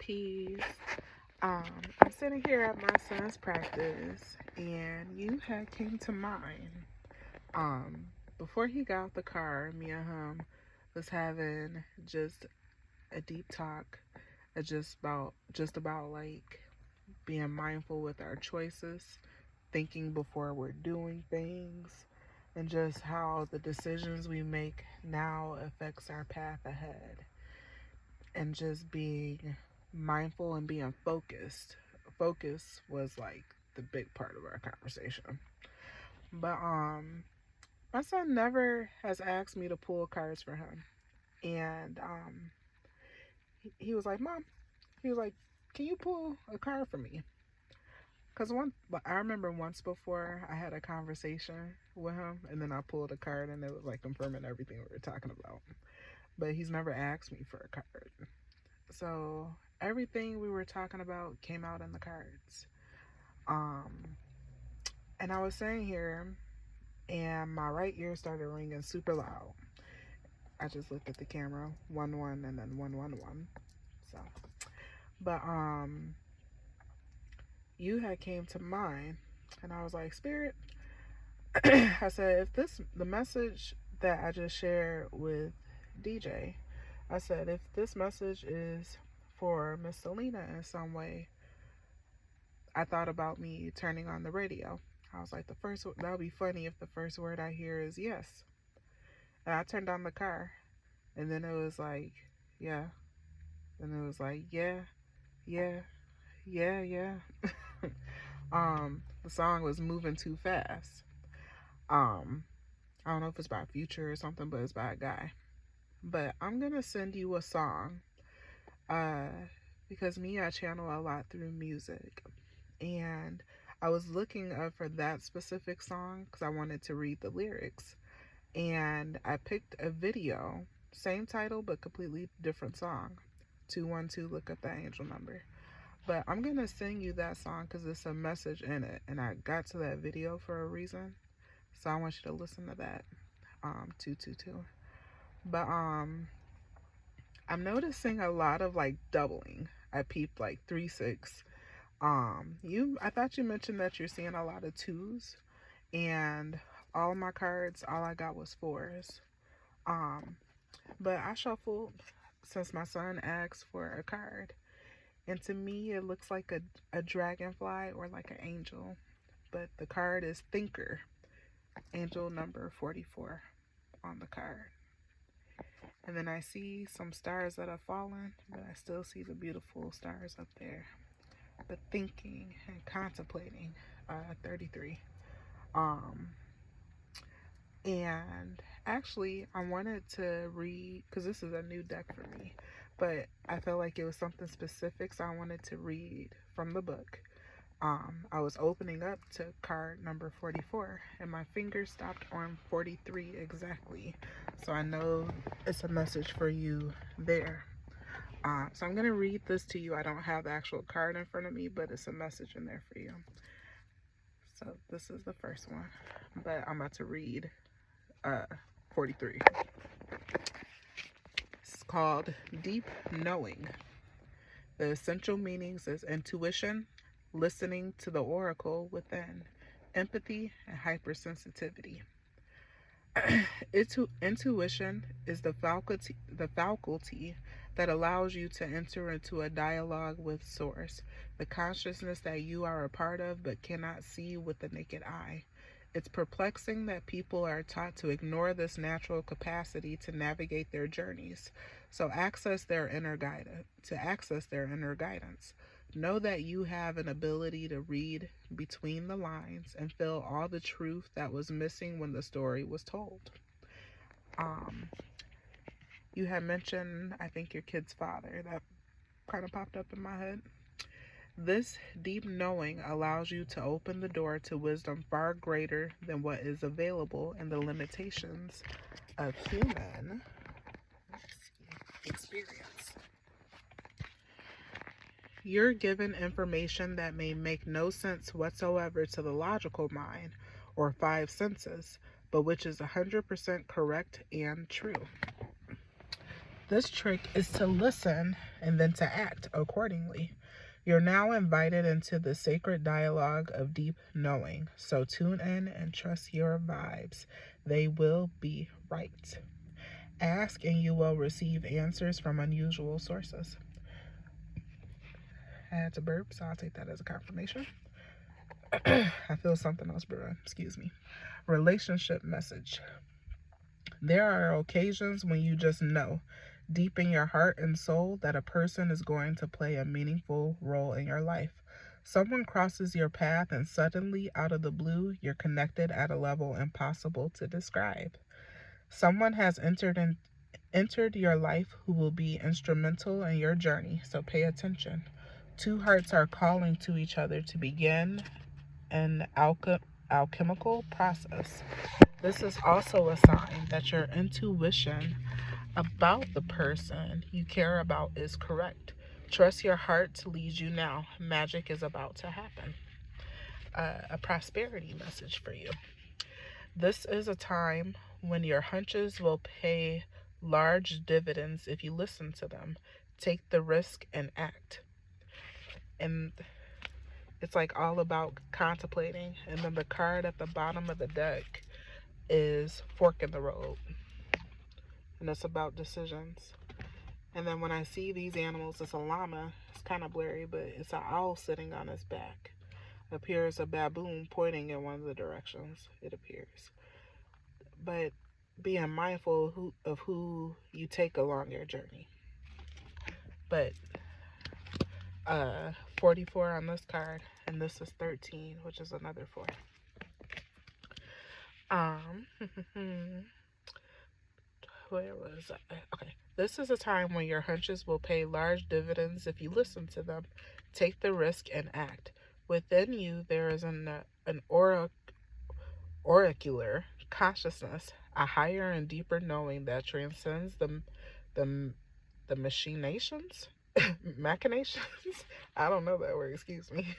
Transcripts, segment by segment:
Peace. I'm sitting here at my son's practice, and you had came to mind. Um, Before he got out the car, me and him was having just a deep talk, just about like being mindful with our choices, thinking before we're doing things, and just how the decisions we make now affects our path ahead, and just being mindful and being focused. Focus was like the big part of our conversation. But my son never has asked me to pull cards for him. And he was like, "Mom," he was like, "Can you pull a card for me?" Cause I remember once before I had a conversation with him, and then I pulled a card, and it was like confirming everything we were talking about. But he's never asked me for a card. So everything we were talking about came out in the cards. Um, and I was sitting here, and my right ear started ringing super loud. I just looked at the camera, 1-1, and then 1-1-1. So, but you had came to mind, and I was like, Spirit. I said, if the message that I just shared with DJ, I said, if this message is for Miss Salena in some way, I thought about me turning on the radio. I was like, that would be funny if the first word I hear is yes. And I turned on the car, and then it was like, yeah. And it was like, yeah, yeah, yeah, yeah. The song was moving too fast. Um, I don't know if it's by Future or something, but it's by a guy. But I'm gonna send you a song, uh, because I channel a lot through music, and I was looking up for that specific song because I wanted to read the lyrics, and I picked a video, same title but completely different song. 212, look up that angel number. But I'm gonna sing you that song because it's a message in it, and I got to that video for a reason. So I want you to listen to that. 222. But I'm noticing a lot of like doubling. I peeped like 3-6. I thought you mentioned that you're seeing a lot of twos, and all of my cards, all I got was fours. Um, but I shuffled since my son asked for a card, and to me it looks like a dragonfly or like an angel, but the card is Thinker, angel number 44 on the card. And then I see some stars that have fallen, but I still see the beautiful stars up there. But thinking and contemplating, 33. Um, and actually, I wanted to read, because this is a new deck for me, but I felt like it was something specific, so I wanted to read from the book. I was opening up to card number 44, and my finger stopped on 43 exactly. So I know it's a message for you there. So I'm going to read this to you. I don't have the actual card in front of me, but it's a message in there for you. So this is the first one, but I'm about to read 43. It's called Deep Knowing. The essential meanings is intuition, listening to the oracle within, empathy, and hypersensitivity. Intuition is the faculty that allows you to enter into a dialogue with Source, the consciousness that you are a part of but cannot see with the naked eye. It's perplexing that people are taught to ignore this natural capacity to navigate their journeys. So access their inner guidance. Know that you have an ability to read between the lines and feel all the truth that was missing when the story was told. You had mentioned, I think, your kid's father. That kind of popped up in my head. This deep knowing allows you to open the door to wisdom far greater than what is available in the limitations of human experience. You're given information that may make no sense whatsoever to the logical mind or five senses, but which is 100% correct and true. This trick is to listen and then to act accordingly. You're now invited into the sacred dialogue of deep knowing. So tune in and trust your vibes. They will be right. Ask and you will receive answers from unusual sources. I had to burp, so I'll take that as a confirmation. I feel something else brewing. Excuse me. Relationship message. There are occasions when you just know, deep in your heart and soul, that a person is going to play a meaningful role in your life. Someone crosses your path, and suddenly, out of the blue, you're connected at a level impossible to describe. Someone has entered your life who will be instrumental in your journey, so pay attention. Two hearts are calling to each other to begin an alchemical process. This is also a sign that your intuition about the person you care about is correct. Trust your heart to lead you now. Magic is about to happen. A prosperity message for you. This is a time when your hunches will pay large dividends if you listen to them. Take the risk and act. And it's like all about contemplating. And then the card at the bottom of the deck is fork in the road. And it's about decisions. And then when I see these animals, it's a llama. It's kind of blurry, but it's an owl sitting on its back. Appears a baboon pointing in one of the directions, it appears. But being mindful of who you take along your journey. But 44 on this card, and this is 13, which is another 4. Where was I? Okay. This is a time when your hunches will pay large dividends if you listen to them. Take the risk and act. Within you, there is an oracular consciousness, a higher and deeper knowing that transcends the machinations, machinations. I don't know that word. Excuse me.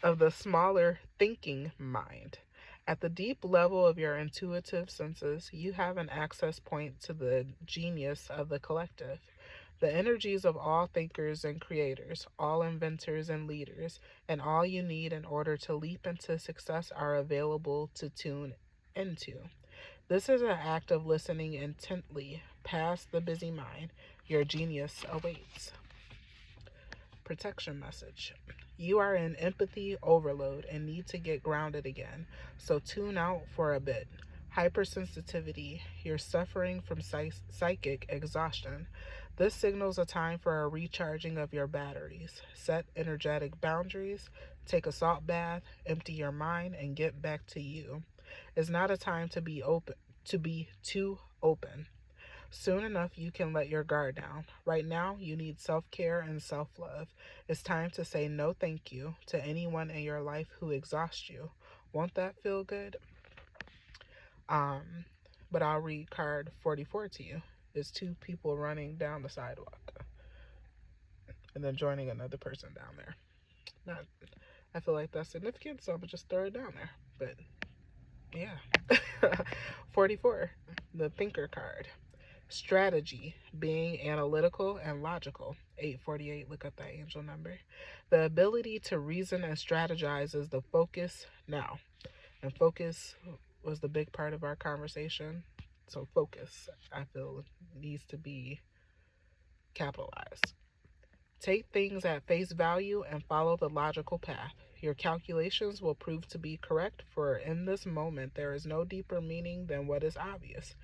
Of the smaller thinking mind. At the deep level of your intuitive senses, you have an access point to the genius of the collective. The energies of all thinkers and creators, all inventors and leaders, and all you need in order to leap into success are available to tune into. This is an act of listening intently past the busy mind. Your genius awaits. Protection message. You are in empathy overload and need to get grounded again, so tune out for a bit. Hypersensitivity. You're suffering from psychic exhaustion. This signals a time for a recharging of your batteries. Set energetic boundaries, take a salt bath, empty your mind, and get back to you. It's not a time to be too open. Soon enough, you can let your guard down. Right now, you need self-care and self-love. It's time to say no thank you to anyone in your life who exhausts you. Won't that feel good? But I'll read card 44 to you. It's 2 people running down the sidewalk and then joining another person down there. Not, I feel like that's significant, so I'm going to just throw it down there. But, yeah. 44, the thinker card. Strategy, being analytical and logical. 848, look up that angel number. The ability to reason and strategize is the focus now. And focus was the big part of our conversation. So focus, I feel, needs to be capitalized. Take things at face value and follow the logical path. Your calculations will prove to be correct, for in this moment there is no deeper meaning than what is obvious.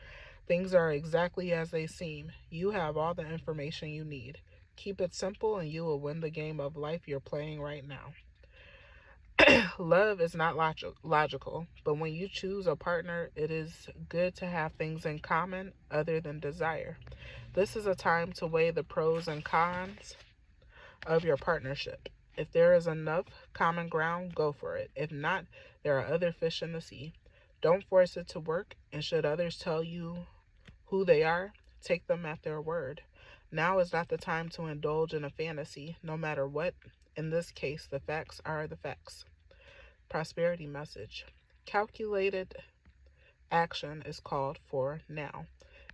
Things are exactly as they seem. You have all the information you need. Keep it simple and you will win the game of life you're playing right now. Love is not logical, but when you choose a partner, it is good to have things in common other than desire. This is a time to weigh the pros and cons of your partnership. If there is enough common ground, go for it. If not, there are other fish in the sea. Don't force it to work, and should others tell you who they are, take them at their word. Now is not the time to indulge in a fantasy, no matter what. In this case, the facts are the facts. Prosperity message. Calculated action is called for now.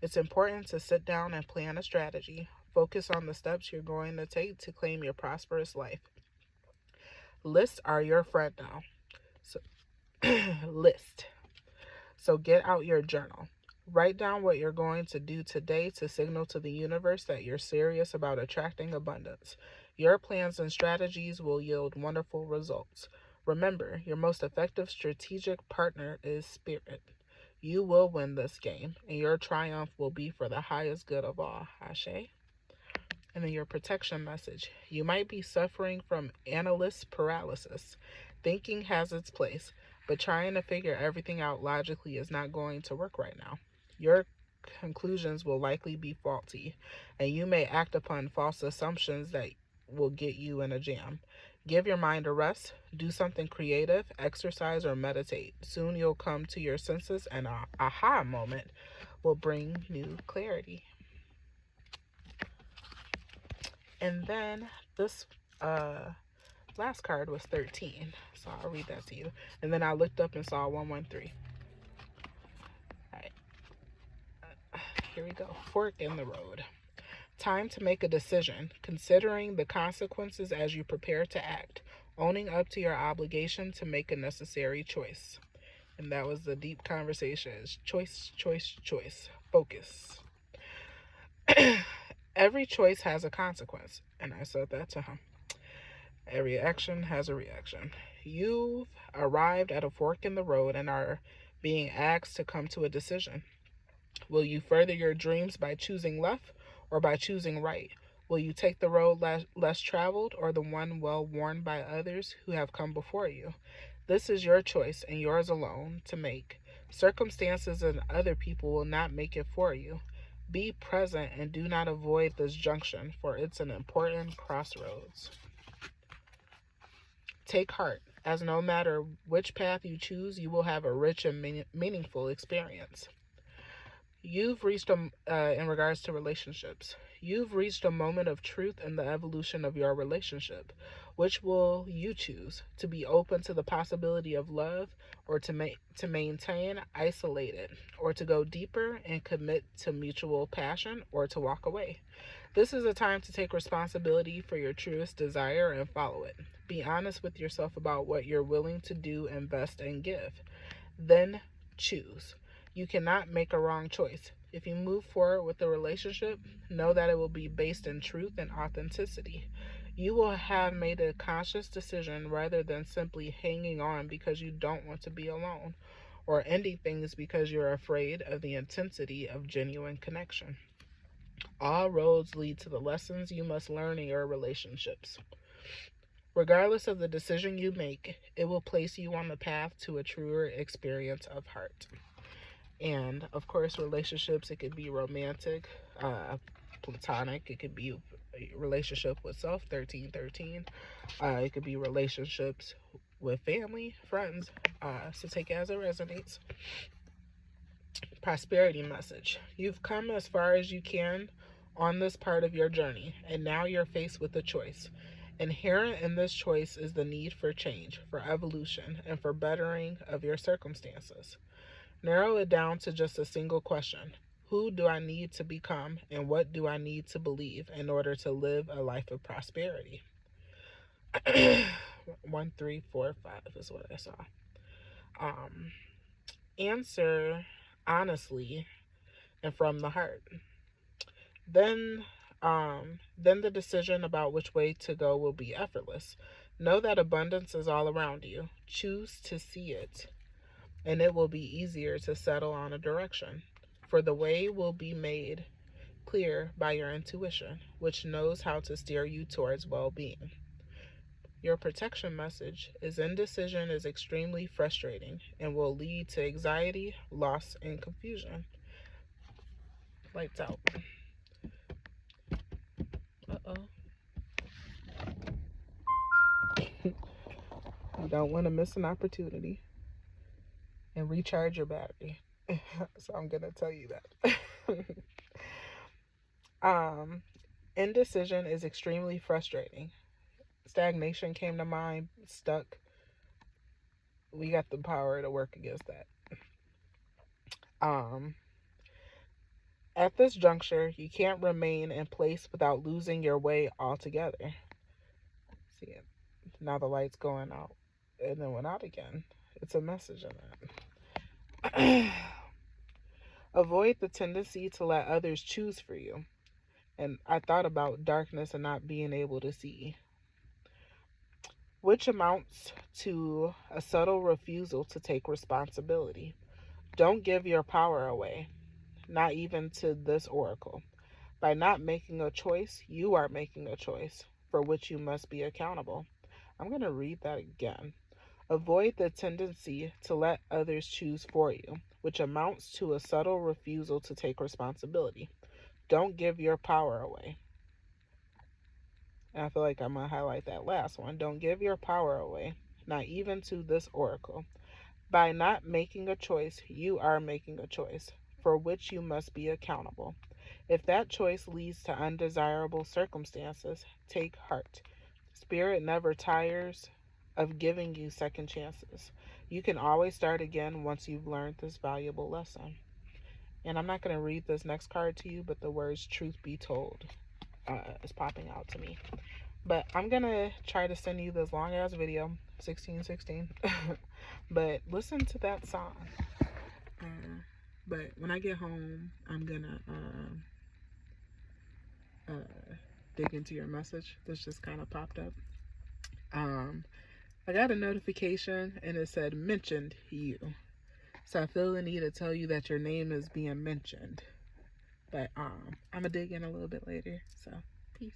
It's important to sit down and plan a strategy. Focus on the steps you're going to take to claim your prosperous life. Lists are your friend now. So, list. So get out your journal. Write down what you're going to do today to signal to the universe that you're serious about attracting abundance. Your plans and strategies will yield wonderful results. Remember, your most effective strategic partner is spirit. You will win this game, and your triumph will be for the highest good of all. Ashe. And then your protection message. You might be suffering from analyst paralysis. Thinking has its place, but trying to figure everything out logically is not going to work right now. Your conclusions will likely be faulty, and you may act upon false assumptions that will get you in a jam. Give your mind a rest, do something creative, exercise, or meditate. Soon you'll come to your senses, and an aha moment will bring new clarity. And then this last card was 13. So I'll read that to you. And then I looked up and saw 113. All right. Here we go. Fork in the road. Time to make a decision, considering the consequences as you prepare to act, owning up to your obligation to make a necessary choice. And that was the deep conversation. Choice, choice, choice. Focus. Every choice has a consequence. And I said that to him. Every action has a reaction. You've arrived at a fork in the road and are being asked to come to a decision. Will you further your dreams by choosing left or by choosing right? Will you take the road less traveled or the one well worn by others who have come before you? This is your choice and yours alone to make. Circumstances and other people will not make it for you. Be present and do not avoid this junction, for it's an important crossroads. Take heart, as no matter which path you choose, you will have a rich and meaningful experience. You've reached in regards to relationships, you've reached a moment of truth in the evolution of your relationship. Which will you choose? To be open to the possibility of love, or to maintain isolated, or to go deeper and commit to mutual passion, or to walk away? This is a time to take responsibility for your truest desire and follow it. Be honest with yourself about what you're willing to do, invest, and give. Then choose. You cannot make a wrong choice. If you move forward with the relationship, know that it will be based in truth and authenticity. You will have made a conscious decision rather than simply hanging on because you don't want to be alone, or ending things because you're afraid of the intensity of genuine connection. All roads lead to the lessons you must learn in your relationships. Regardless of the decision you make, it will place you on the path to a truer experience of heart. And of course, relationships, it could be romantic, platonic, it could be a relationship with self, 1313. It could be relationships with family, friends. So take it as it resonates. Prosperity message. You've come as far as you can on this part of your journey, and now you're faced with a choice. Inherent in this choice is the need for change, for evolution, and for bettering of your circumstances. Narrow it down to just a single question. Who do I need to become, and what do I need to believe in order to live a life of prosperity? 1, 3, 4, 5 is what I saw. Answer honestly and from the heart. Then the decision about which way to go will be effortless. Know that abundance is all around you. Choose to see it, and it will be easier to settle on a direction, for the way will be made clear by your intuition, which knows how to steer you towards well-being. Your protection message is indecision is extremely frustrating and will lead to anxiety, loss, and confusion. Lights out. Uh-oh. You don't want to miss an opportunity and recharge your battery. So I'm going to tell you that. Indecision is extremely frustrating. Stagnation came to mind, stuck. We got the power to work against that. At this juncture, you can't remain in place without losing your way altogether. See it? Now the light's going out and then went out again. It's a message in that. Avoid the tendency to let others choose for you. And I thought about darkness and not being able to see, which amounts to a subtle refusal to take responsibility. Don't give your power away, not even to this oracle. By not making a choice, you are making a choice for which you must be accountable. I'm going to read that again. Avoid the tendency to let others choose for you, which amounts to a subtle refusal to take responsibility. Don't give your power away. And I feel like I'm going to highlight that last one. Don't give your power away, not even to this oracle. By not making a choice, you are making a choice for which you must be accountable. If that choice leads to undesirable circumstances, take heart. Spirit never tires of giving you second chances. You can always start again once you've learned this valuable lesson. And I'm not going to read this next card to you, but the words truth be told is popping out to me. But I'm going to try to send you this long ass video, 1616. But listen to that song. But when I get home, I'm going to dig into your message. This just kind of popped up. I got a notification and it said mentioned you. So I feel the need to tell you that your name is being mentioned. But I'm gonna dig in a little bit later. So peace.